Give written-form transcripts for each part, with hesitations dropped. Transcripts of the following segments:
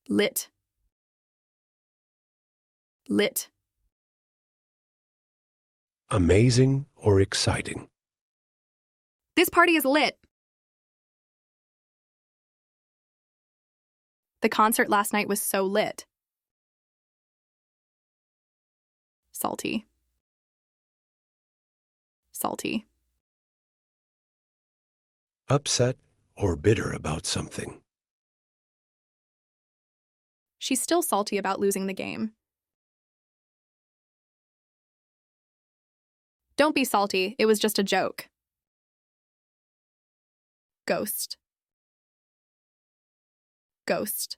Lit. Lit. Amazing or exciting. This party is lit. The concert last night was so lit. Salty. Salty. Upset or bitter about something. She's still salty about losing the game. Don't be salty, it was just a joke. Ghost. Ghost.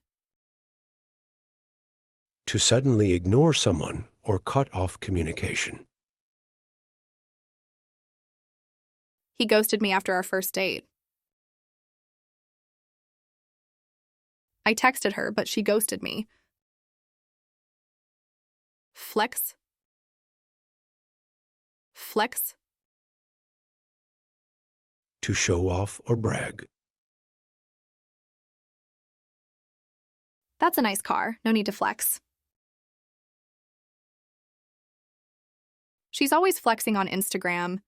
To suddenly ignore someone or cut off communication. He ghosted me after our first date. I texted her, but she ghosted me. Flex. Flex. To show off or brag. That's a nice car, no need to flex. She's always flexing on Instagram.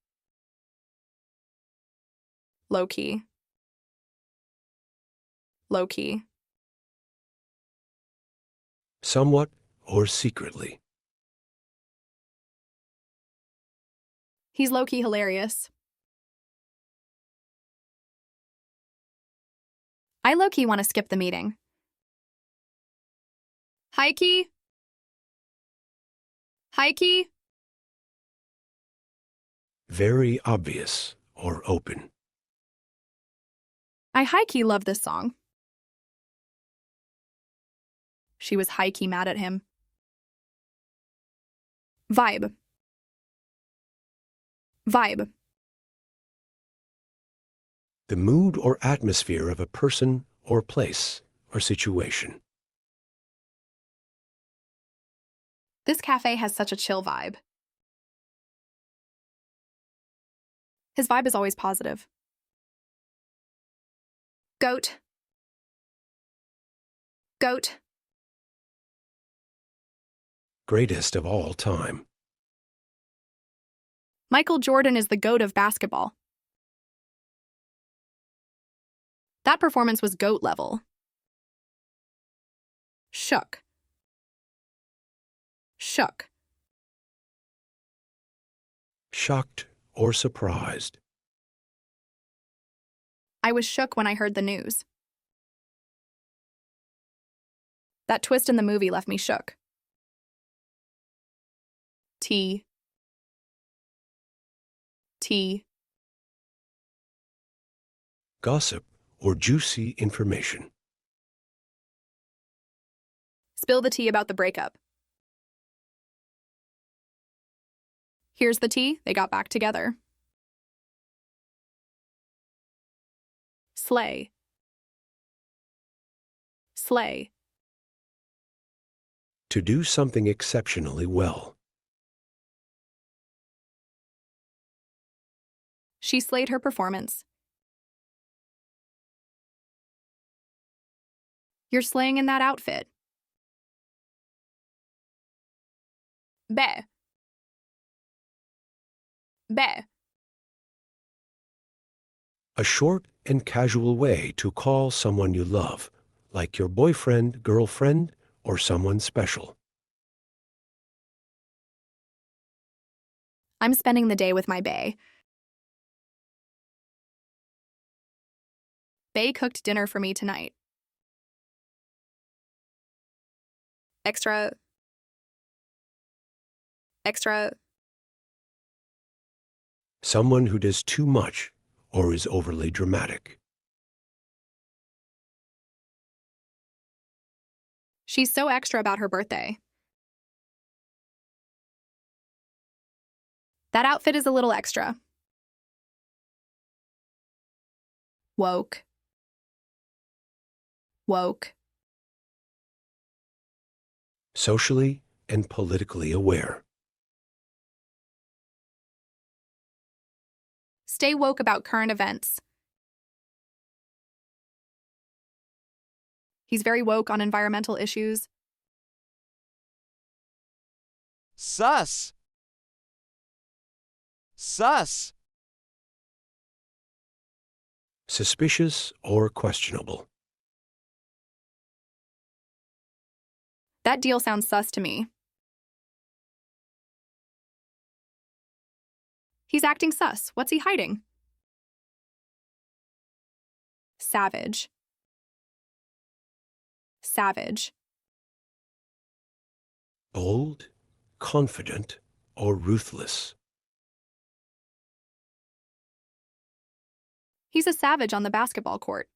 Lowkey. Lowkey. Somewhat or secretly. He's low-key hilarious. I low-key want to skip the meeting. Highkey? Highkey? Very obvious or open. I high-key love this song. She was high-key mad at him. Vibe. Vibe. The mood or atmosphere of a person or place or situation. This cafe has such a chill vibe. His vibe is always positive. Goat. Goat. Greatest of all time. Michael Jordan is the GOAT of basketball. That performance was GOAT level. Shook. Shook. Shocked or surprised. I was shook when I heard the news. That twist in the movie left me shook. Tea. Tea. Gossip or juicy information. Spill the tea about the breakup. Here's the tea, they got back together. Slay. Slay. To do something exceptionally well. She slayed her performance. You're slaying in that outfit. Be. Be. A short and casual way to call someone you love, like your boyfriend, girlfriend, or someone special. I'm spending the day with my bae. Bae cooked dinner for me tonight. Extra. Extra. Someone who does too much or is overly dramatic. She's so extra about her birthday. That outfit is a little extra. Woke. Woke. Socially and politically aware. Stay woke about current events. He's very woke on environmental issues. Sus. Sus. Suspicious or questionable. That deal sounds sus to me. He's acting sus. What's he hiding? Savage. Savage. Bold, confident, or ruthless. He's a savage on the basketball court.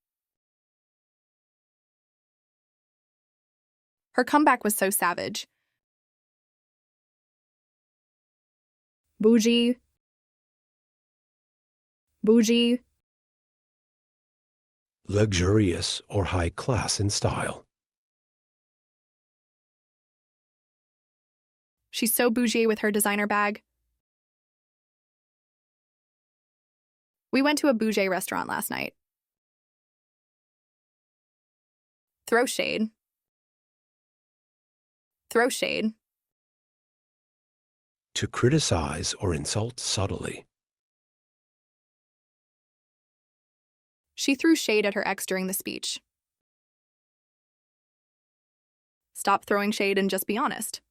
Her comeback was so savage. Boujee. Boujee. Luxurious or high class in style. She's so boujee with her designer bag. We went to a Boujee restaurant last night. Throw shade. Throw shade. To criticize or insult subtly. She threw shade at her ex during the speech. Stop throwing shade and just be honest.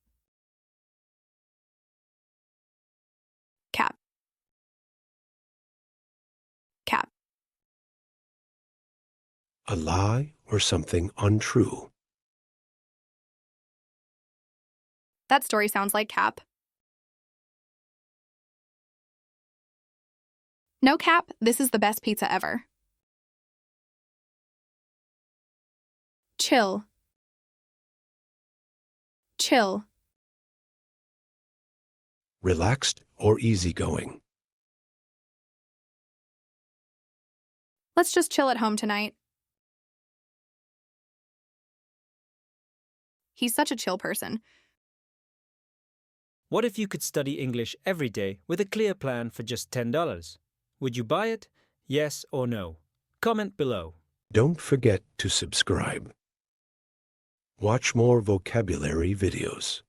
Cap. Cap. A lie or something untrue. That story sounds like cap. No cap, this is the best pizza ever. Chill. Chill. Relaxed or easygoing. Let's just chill at home tonight. He's such a chill person. What if you could study English every day with a clear plan for just $10? Would you buy it? Yes or no? Comment below. Don't forget to subscribe. Watch more vocabulary videos.